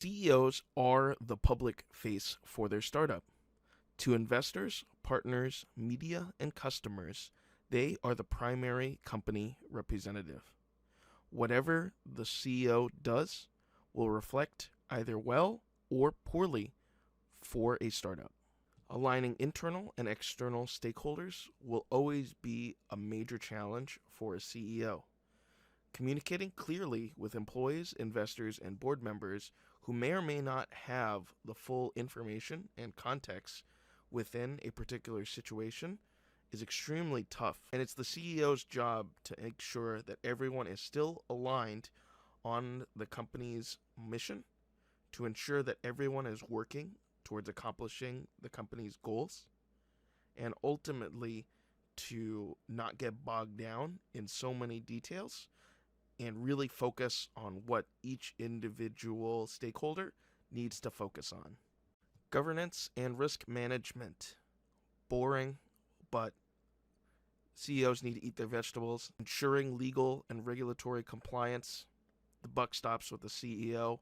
CEOs are the public face for their startup. To investors, partners, media, and customers, they are the primary company representative. Whatever the CEO does will reflect either well or poorly for a startup. Aligning internal and external stakeholders will always be a major challenge for a CEO. Communicating clearly with employees, investors, and board members who may or may not have the full information and context within a particular situation is extremely tough. And it's the CEO's job to make sure that everyone is still aligned on the company's mission, to ensure that everyone is working towards accomplishing the company's goals, and ultimately to not get bogged down in so many details and really focus on what each individual stakeholder needs to focus on. Governance and risk management. Boring, but CEOs need to eat their vegetables. Ensuring legal and regulatory compliance. The buck stops with the CEO.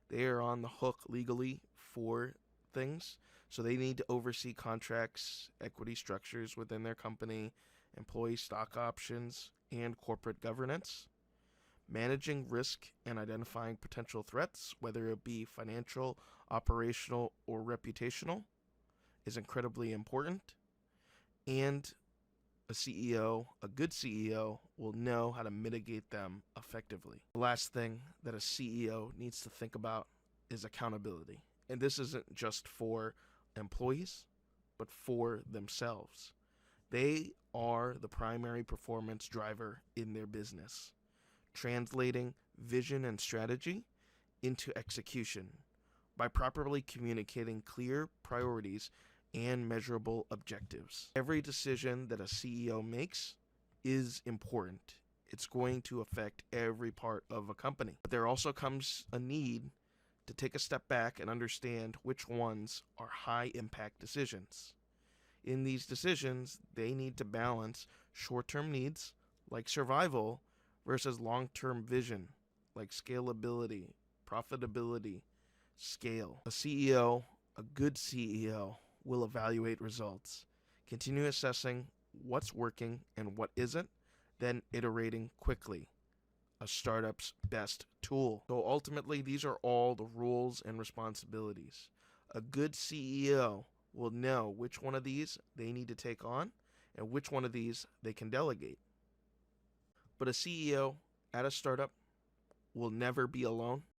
They are on the hook legally for things, so they need to oversee contracts, equity structures within their company, employee stock options, and corporate governance. Managing risk and identifying potential threats, whether it be financial, operational, or reputational, is incredibly important. And a good CEO, will know how to mitigate them effectively. The last thing that a CEO needs to think about is accountability. And this isn't just for employees, but for themselves. They are the primary performance driver in their business, translating vision and strategy into execution by properly communicating clear priorities and measurable objectives. Every decision that a CEO makes is important. It's going to affect every part of a company. But there also comes a need to take a step back and understand which ones are high impact decisions. In these decisions, they need to balance short-term needs like survival versus long-term vision like scalability, profitability, scale. A good CEO, will evaluate results, continue assessing what's working and what isn't, then iterating quickly. A startup's best tool. So ultimately, these are all the roles and responsibilities. A good CEO will know which one of these they need to take on and which one of these they can delegate. But a CEO at a startup will never be alone.